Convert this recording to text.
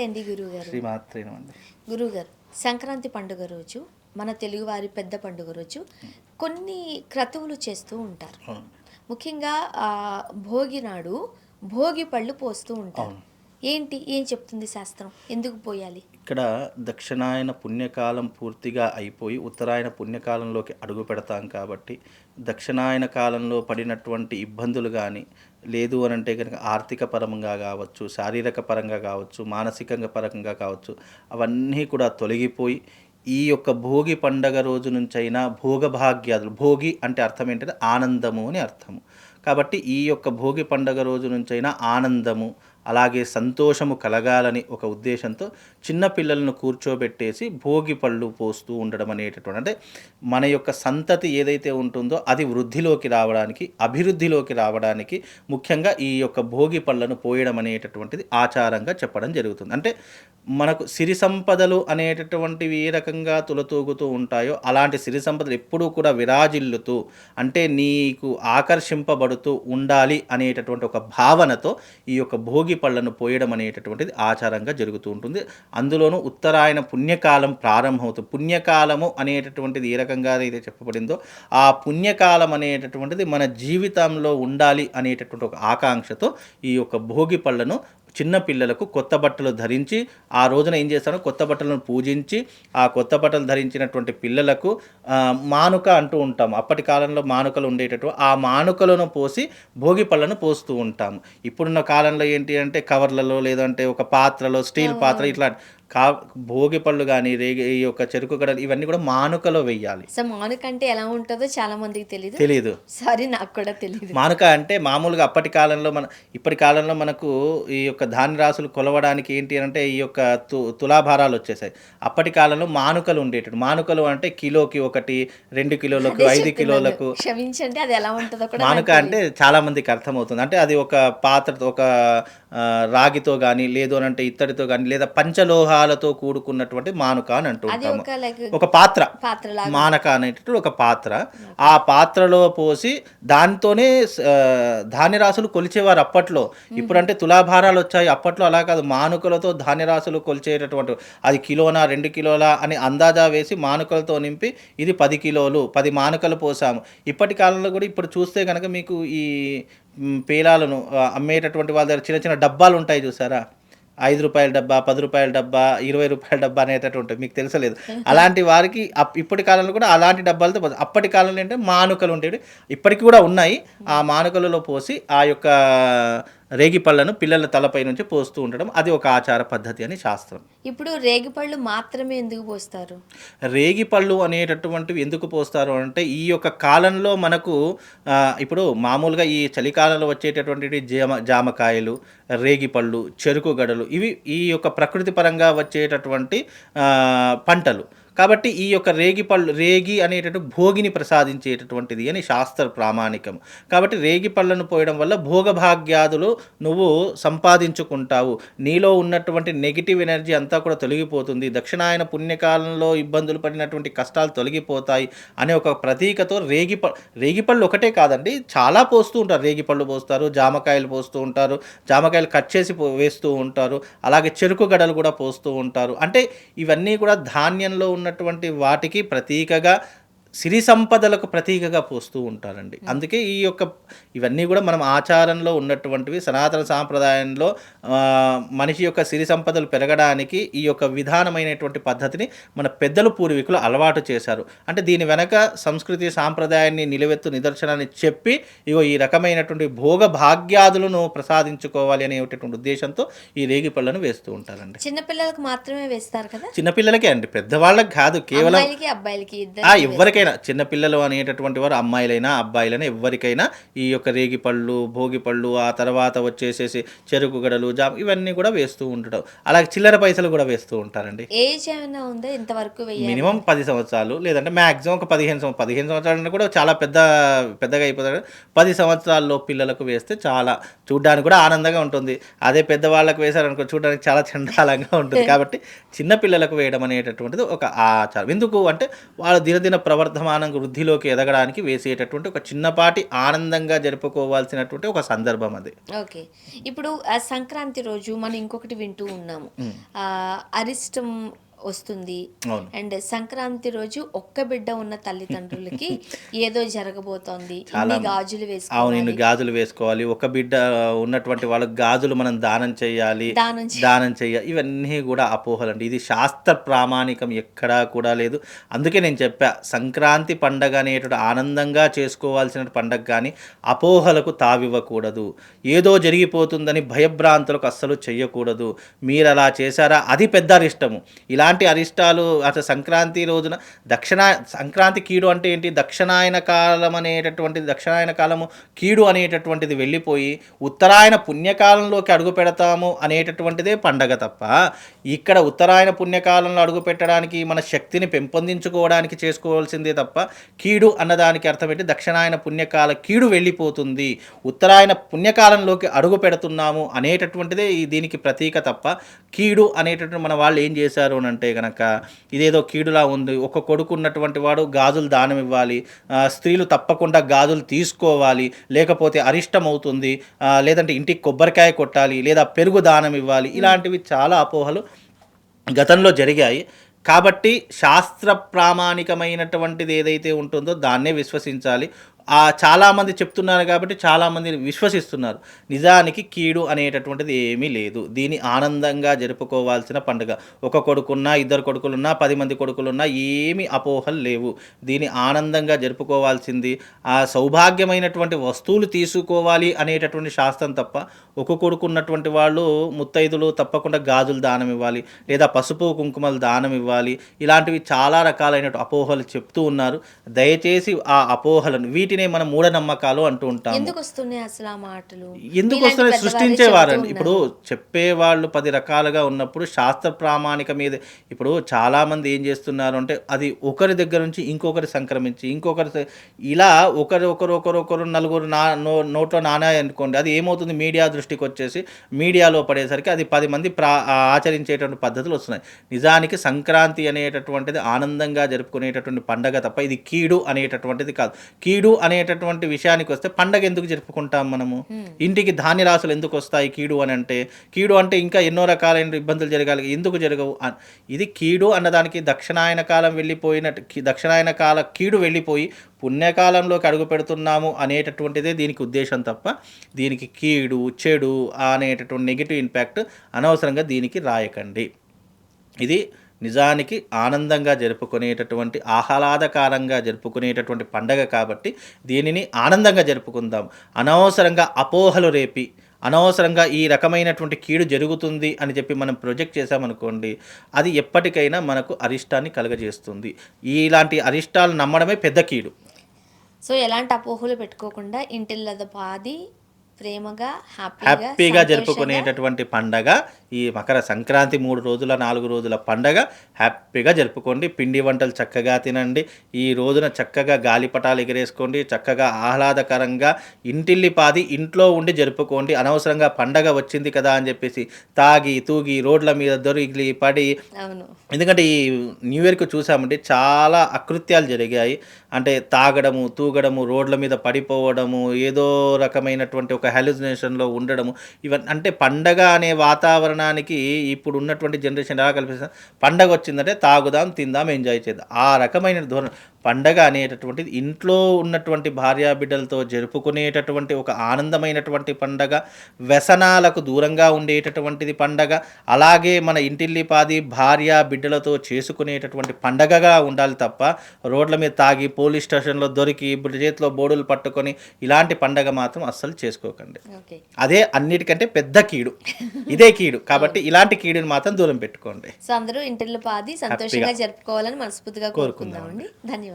నమస్తే అండి గురువుగారు. శ్రీమాత్రేనమండి. గురువుగారు, సంక్రాంతి పండుగ రోజు, మన తెలుగువారి పెద్ద పండుగ రోజు కొన్ని క్రతువులు చేస్తూ ఉంటారు. అవును. ముఖ్యంగా భోగి నాడు భోగి పళ్ళు పోస్తూ ఉంటారు. అవును. ఏం చెప్తుంది శాస్త్రం? ఎందుకు పోయాలి? ఇక్కడ దక్షిణాయన పుణ్యకాలం పూర్తిగా అయిపోయి ఉత్తరాయణ పుణ్యకాలంలోకి అడుగు పెడతాం కాబట్టి దక్షిణాయన కాలంలో పడినటువంటి ఇబ్బందులు కానీ లేదు అని అంటే కనుక ఆర్థిక పరంగా కావచ్చు, శారీరక పరంగా కావచ్చు, మానసికంగా పరంగా కావచ్చు, అవన్నీ కూడా తొలగిపోయి ఈ యొక్క భోగి పండగ రోజు నుంచైనా భోగభాగ్యాదులు, భోగి అంటే అర్థం ఏంటంటే ఆనందము అని అర్థము. కాబట్టి ఈ యొక్క భోగి పండగ రోజు నుంచైనా ఆనందము అలాగే సంతోషము కలగాలని ఒక ఉద్దేశంతో చిన్న పిల్లలను కూర్చోబెట్టేసి భోగి పళ్ళు పోస్తూ ఉండడం అనేటటువంటి, అంటే మన యొక్క సంతతి ఏదైతే ఉంటుందో అది వృద్ధిలోకి రావడానికి, అభివృద్ధిలోకి రావడానికి ముఖ్యంగా ఈ యొక్క భోగి పళ్ళను పోయడం అనేటటువంటిది ఆచారంగా చెప్పడం జరుగుతుంది. అంటే మనకు సిరి సంపదలు అనేటటువంటివి ఏ రకంగా తులతూగుతూ ఉంటాయో అలాంటి సిరి సంపదలు ఎప్పుడూ కూడా విరాజిల్లుతూ, అంటే నీకు ఆకర్షింపబడుతూ ఉండాలి అనేటటువంటి ఒక భావనతో ఈ యొక్క భోగి పళ్ళను పోయడం అనేటటువంటిది ఆచారంగా జరుగుతూ ఉంటుంది. అందులోనూ ఉత్తరాయణ పుణ్యకాలం ప్రారంభమవుతుంది. పుణ్యకాలము అనేటటువంటిది ఏ రకంగా అయితే చెప్పబడిందో ఆ పుణ్యకాలం అనేటటువంటిది మన జీవితంలో ఉండాలి అనేటటువంటి ఒక ఆకాంక్షతో ఈ యొక్క భోగి పళ్ళను చిన్న పిల్లలకు కొత్త బట్టలు ధరించి, ఆ రోజున ఏం చేస్తారో కొత్త బట్టలను పూజించి ఆ కొత్త బట్టలు ధరించినటువంటి పిల్లలకు మానుక అంటూ ఉంటాము. అప్పటి కాలంలో మానుకలు ఉండేటట్టు ఆ మానుకలను పోసి భోగి పళ్ళను పోస్తూ ఉంటాము. ఇప్పుడున్న కాలంలో ఏంటి అంటే కవర్లలో లేదంటే ఒక పాత్రలో, స్టీల్ పాత్ర ఇట్లా భోగి పళ్ళు కానీ ఈ యొక్క చెరుకు గడలు ఇవన్నీ కూడా మానుకలో వెయ్యాలి. సో మానుక అంటే ఎలా ఉంటుందో చాలా మందికి తెలియదు. సారీ, నాకు కూడా తెలియదు. మానుక అంటే మామూలుగా అప్పటి కాలంలో ఇప్పటి కాలంలో మనకు ఈ యొక్క ధాన్యరాశులు కొలవడానికి ఏంటి అంటే ఈ యొక్క తులాభారాలు వచ్చేసాయి. అప్పటి కాలంలో మానుకలు ఉండేటట్టు. మానుకలు అంటే కిలోకి 1, 2 కిలోలకు, 5 కిలోలకు. క్షమించండి, అది ఎలా ఉంటుందో కూడా. మానుక అంటే చాలా మందికి అర్థమవుతుంది. అంటే అది ఒక పాత్రతో, ఒక రాగితో కానీ లేదు అని అంటే ఇత్తడితో కానీ లేదా పంచలోహాలతో కూడుకున్నటువంటి మానుక అని అంటూ ఉంటాము. ఒక పాత్ర, మానక అనేటటువంటి ఒక పాత్ర. ఆ పాత్రలో పోసి దాంతోనే ధాన్యరాశులు కొలిచేవారు అప్పట్లో. ఇప్పుడంటే తులాభారాలు వచ్చాయి, అప్పట్లో అలా కాదు. మానుకలతో ధాన్యరాశులు కొలిచేటటువంటి, అది కిలోనా 2 కిలోలా అని అందాజా వేసి మానుకలతో నింపి ఇది 10 కిలోలు, 10 మానుకలు పోసాము. ఇప్పటి కాలంలో కూడా ఇప్పుడు చూస్తే కనుక మీకు ఈ పేలాలను అమ్మేటటువంటి వాళ్ళ దగ్గర చిన్న చిన్న డబ్బాలు ఉంటాయి చూసారా, 5 రూపాయల డబ్బా, 10 రూపాయల డబ్బా, 20 రూపాయల డబ్బా అనేటట్టు ఉంటుంది, మీకు తెలుసలేదు. అలాంటి వారికి ఇప్పటి కాలంలో కూడా అలాంటి డబ్బాలతో, అప్పటి కాలంలో ఏంటంటే మానుకలు ఉండేవి, ఇప్పటికి కూడా ఉన్నాయి. ఆ మానుకలలో పోసి ఆ యొక్క రేగిపళ్ళను పిల్లల తలపై నుంచి పోస్తూ ఉండడం అది ఒక ఆచార పద్ధతి అని శాస్త్రం. ఇప్పుడు రేగిపళ్ళు మాత్రమే ఎందుకు పోస్తారు? రేగిపళ్ళు అనేటటువంటివి ఎందుకు పోస్తారు అంటే ఈ యొక్క కాలంలో మనకు ఇప్పుడు మామూలుగా ఈ చలికాలంలో వచ్చేటటువంటి జామకాయలు, రేగిపళ్ళు, చెరుకు గడలు ఇవి ఈ యొక్క ప్రకృతి పరంగా వచ్చేటటువంటి పంటలు. కాబట్టి ఈ యొక్క రేగి అనేటటువంటి భోగిని ప్రసాదించేటటువంటిది అని శాస్త్ర ప్రామాణికం. కాబట్టి రేగి పళ్ళను పోయడం వల్ల భోగభాగ్యాదులు నువ్వు సంపాదించుకుంటావు, నీలో ఉన్నటువంటి నెగిటివ్ ఎనర్జీ అంతా కూడా తొలగిపోతుంది, దక్షిణాయన ఇబ్బందులు పడినటువంటి కష్టాలు తొలగిపోతాయి అనే ఒక ప్రతీకతో రేగిపళ్ళు ఒకటే కాదండి, చాలా పోస్తూ ఉంటారు. రేగిపళ్ళు పోస్తారు, జామకాయలు పోస్తూ ఉంటారు, జామకాయలు కట్ చేసి వేస్తూ ఉంటారు, అలాగే చెరుకు గడలు కూడా పోస్తూ ఉంటారు. అంటే ఇవన్నీ కూడా ధాన్యంలో ఉన్నటువంటి వాటికి ప్రతీకగా, సిరి సంపదలకు ప్రతీకగా పోస్తూ ఉంటారండి. అందుకే ఇవన్నీ కూడా మనం ఆచారంలో ఉన్నటువంటివి. సనాతన సాంప్రదాయంలో మనిషి యొక్క సిరి సంపదలు పెరగడానికి ఈ యొక్క విధానమైనటువంటి పద్ధతిని మన పెద్దలు పూర్వీకులు అలవాటు చేశారు. అంటే దీని వెనక సంస్కృతి సాంప్రదాయాన్ని నిలవెత్తు నిదర్శనాన్ని చెప్పి ఈ రకమైనటువంటి భోగ భాగ్యాదులను ప్రసాదించుకోవాలి అనేటువంటి ఉద్దేశంతో ఈ రేగి పళ్ళను వేస్తూ ఉంటారండి. చిన్నపిల్లలకు మాత్రమే వేస్తారు కదా? చిన్నపిల్లలకే అండి, పెద్దవాళ్ళకి కాదు. కేవలం అబ్బాయిలకి, ఎవరికైనా, చిన్నపిల్లలు అనేటటువంటి వారు అమ్మాయిలైనా అబ్బాయిలైనా ఎవరికైనా ఈ యొక్క రేగిపళ్ళు, భోగిపళ్ళు, ఆ తర్వాత వచ్చేసేసి చెరుకు గడలు, ఇవన్నీ కూడా వేస్తూ ఉంటారు. అలాగే చిల్లర పైసలు కూడా వేస్తూ ఉంటారండి. ఏజ్ ఏమైనా ఉందా ఇంతవరకు? మినిమం 10 సంవత్సరాలు, లేదంటే మ్యాక్సిమం ఒక 15 సంవత్సరాలు కూడా చాలా పెద్దగా అయిపోతారు. 10 సంవత్సరాల్లో పిల్లలకు వేస్తే చాలా చూడడానికి కూడా ఆనందంగా ఉంటుంది. అదే పెద్దవాళ్ళకు వేశారనుకో చూడడానికి చాలా చండాలంగా ఉంటుంది. కాబట్టి చిన్న పిల్లలకు వేయడం అనేటటువంటిది ఒక ఆచారం. ఎందుకు అంటే వాళ్ళ దినదిన ప్రవర్తన క్రమవర్ధమానంగా వృద్ధిలోకి ఎదగడానికి వేసేటటువంటి ఒక చిన్నపాటి ఆనందంగా జరుపుకోవాల్సినటువంటి ఒక సందర్భం అది. ఓకే. ఇప్పుడు ఆ సంక్రాంతి రోజు మనం ఇంకొకటి వింటూ ఉన్నాము. అరిష్టం వస్తుంది. అవును. అండ్ సంక్రాంతి రోజు ఒక్క బిడ్డ ఉన్న తల్లిదండ్రులకి ఏదో జరగబోతోంది. చాలా ఇన్ని గాజులు అవును. ఇన్ని వేసుకోవాలి. గాజులు వేసుకోవాలి. ఒక బిడ్డ ఉన్నటువంటి వాళ్ళకి గాజులు మనం దానం చేయాలి. దానం చే దానం చేయాలి. ఇవన్నీ కూడా అపోహలండి. ఇది శాస్త్ర ప్రామాణికం ఎక్కడా కూడా లేదు. అందుకే నేను చెప్పా, సంక్రాంతి పండగ అనేటువంటి ఆనందంగా చేసుకోవాల్సిన పండగ కానీ అపోహలకు తావివ్వకూడదు. ఏదో జరిగిపోతుందని భయభ్రాంతులకు అస్సలు చెయ్యకూడదు. మీరు అలా చేశారా అది పెద్ద అరిష్టము. ఇలాంటి అరిష్టాలు అసలు సంక్రాంతి రోజున సంక్రాంతి కీడు అంటే ఏంటి? దక్షిణాయన కాలం అనేటటువంటిది, దక్షిణాయన కాలము కీడు అనేటటువంటిది వెళ్ళిపోయి ఉత్తరాయణ పుణ్యకాలంలోకి అడుగు పెడతాము అనేటటువంటిదే పండగ తప్ప, ఇక్కడ ఉత్తరాయణ పుణ్యకాలంలో అడుగు పెట్టడానికి మన శక్తిని పెంపొందించుకోవడానికి చేసుకోవాల్సిందే తప్ప, కీడు అన్నదానికి అర్థం ఏంటి? దక్షిణాయన పుణ్యకాల కీడు వెళ్ళిపోతుంది, ఉత్తరాయణ పుణ్యకాలంలోకి అడుగు పెడుతున్నాము అనేటటువంటిదే దీనికి ప్రతీక తప్ప, కీడు అనేటటువంటి మన వాళ్ళు ఏం చేశారు అని అంటే కనుక ఇదేదో కీడులా ఉంది. ఒక కొడుకు ఉన్నటువంటి వాడు గాజులు దానం ఇవ్వాలి, స్త్రీలు తప్పకుండా గాజులు తీసుకోవాలి, లేకపోతే అరిష్టం అవుతుంది, లేదంటే ఇంటికి కొబ్బరికాయ కొట్టాలి, లేదా పెరుగు దానం ఇవ్వాలి. ఇలాంటివి చాలా అపోహలు గతంలో జరిగాయి. కాబట్టి శాస్త్ర ప్రామాణికమైనటువంటిది ఏదైతే ఉంటుందో దాన్నే విశ్వసించాలి. చాలామంది చెప్తున్నారు కాబట్టి చాలామంది విశ్వసిస్తున్నారు. నిజానికి కీడు అనేటటువంటిది ఏమీ లేదు. దీన్ని ఆనందంగా జరుపుకోవాల్సిన పండుగ. ఒక కొడుకున్నా, ఇద్దరు కొడుకులున్నా, 10 మంది కొడుకులున్నా ఏమీ అపోహలు లేవు. దీన్ని ఆనందంగా జరుపుకోవాల్సింది. ఆ సౌభాగ్యమైనటువంటి వస్తువులు తీసుకోవాలి అనేటటువంటి శాస్త్రం తప్ప, ఒక కొడుకు ఉన్నటువంటి వాళ్ళు ముత్తైదులు తప్పకుండా గాజులు దానం ఇవ్వాలి, లేదా పసుపు కుంకుమలు దానం ఇవ్వాలి. ఇలాంటివి చాలా రకాలైన అపోహలు చెప్తూ ఉన్నారు. దయచేసి ఆ అపోహలను, వీటినే మనం మూఢనమ్మకాలు అంటూ ఉంటాము. ఎందుకు వస్తున్నాయి అసలు ఆ మాటలు? ఎందుకు వస్తున్నాయి? సృష్టించేవారండి. ఇప్పుడు చెప్పేవాళ్ళు 10 రకాలుగా ఉన్నప్పుడు శాస్త్ర ప్రామాణిక మీద, ఇప్పుడు చాలామంది ఏం చేస్తున్నారు అంటే అది ఒకరి దగ్గర నుంచి ఇంకొకరి సంక్రమించి ఇంకొకరి ఇలా ఒకరు నలుగురు నోట్లో నానా అనుకోండి, అది ఏమవుతుంది? మీడియా దృష్టికి వచ్చేసి మీడియాలో పడేసరికి అది 10 మంది ఆచరించేటువంటి పద్ధతులు వస్తున్నాయి. నిజానికి సంక్రాంతి అనేటటువంటిది ఆనందంగా జరుపుకునేటటువంటి పండగ తప్ప ఇది కీడు అనేటటువంటిది కాదు. కీడు అనేటటువంటి విషయానికి వస్తే పండగ ఎందుకు జరుపుకుంటాం మనము? ఇంటికి ధాన్యరాశులు ఎందుకు వస్తాయి కీడు అని అంటే? కీడు అంటే ఇంకా ఎన్నో రకాలైన ఇబ్బందులు జరగాలి, ఎందుకు జరగవు? ఇది కీడు అన్నదానికి దక్షిణాయన కాలం వెళ్ళిపోయినట్టు, దక్షిణాయన కాల కీడు వెళ్ళిపోయి పుణ్యకాలంలోకి అడుగు పెడుతున్నాము అనేటటువంటిదే దీనికి ఉద్దేశం తప్ప, దీనికి కీడు చెడు అనేటటువంటి నెగిటివ్ ఇంపాక్ట్ అనవసరంగా దీనికి రాయకండి. ఇది నిజానికి ఆనందంగా జరుపుకునేటటువంటి, ఆహ్లాదకరంగా జరుపుకునేటటువంటి పండగ కాబట్టి దీనిని ఆనందంగా జరుపుకుందాం. అనవసరంగా అపోహలు రేపి, అనవసరంగా ఈ రకమైనటువంటి కీడు జరుగుతుంది అని చెప్పి మనం ప్రొజెక్ట్ చేసామనుకోండి, అది ఎప్పటికైనా మనకు అరిష్టాన్ని కలుగజేస్తుంది. ఇలాంటి అరిష్టాలు నమ్మడమే పెద్ద కీడు. సో ఎలాంటి అపోహలు పెట్టుకోకుండా ఇంటిల్లపాది ప్రేమగా హ్యాపీగా జరుపుకునేటటువంటి పండగ ఈ మకర సంక్రాంతి. 3 రోజుల 4 రోజుల పండగ హ్యాపీగా జరుపుకోండి. పిండి వంటలు చక్కగా తినండి. ఈ రోజున చక్కగా గాలిపటాలు ఎగరేసుకోండి. చక్కగా ఆహ్లాదకరంగా ఇంటిల్లిపాది ఇంట్లో ఉండి జరుపుకోండి. అనవసరంగా పండగ వచ్చింది కదా అని చెప్పేసి తాగి తూగి రోడ్ల మీద దొరికి పడి, ఎందుకంటే ఈ న్యూ ఇయర్కి చూసామంటే చాలా అకృత్యాలు జరిగాయి. అంటే తాగడము, తూగడము, రోడ్ల మీద పడిపోవడము, ఏదో రకమైనటువంటి ఒక హాలుసినేషన్లో ఉండడము, ఇవన్నీ అంటే పండగ అనే వాతావరణానికి ఇప్పుడు ఉన్నటువంటి జనరేషన్ ఎలా కల్పిస్తారు? పండగ వచ్చిందంటే తాగుదాం, తిందాం, ఎంజాయ్ చేద్దాం, ఆ రకమైన ధోరణి. పండగ అనేటటువంటిది ఇంట్లో ఉన్నటువంటి భార్యాబిడ్డలతో జరుపుకునేటటువంటి ఒక ఆనందమైనటువంటి పండగ, వ్యసనాలకు దూరంగా ఉండేటటువంటిది పండగ. అలాగే మన ఇంటిల్లిపాది భార్య బిడ్డలతో చేసుకునేటటువంటి పండగగా ఉండాలి తప్ప రోడ్ల మీద తాగి పోలీస్ స్టేషన్లో దొరికి చేతిలో బోర్డులు పట్టుకొని ఇలాంటి పండగ మాత్రం అస్సలు చేసుకోకండి. అదే అన్నిటికంటే పెద్ద కీడు, ఇదే కీడు. కాబట్టి ఇలాంటి కీడుని మాత్రం దూరం పెట్టుకోండి. సో అందరూ ఇంటిల్లిపాది సంతోషంగా జరుపుకోవాలని మనస్ఫూర్తిగా కోరుకుందామండి. ధన్యవాదాలు.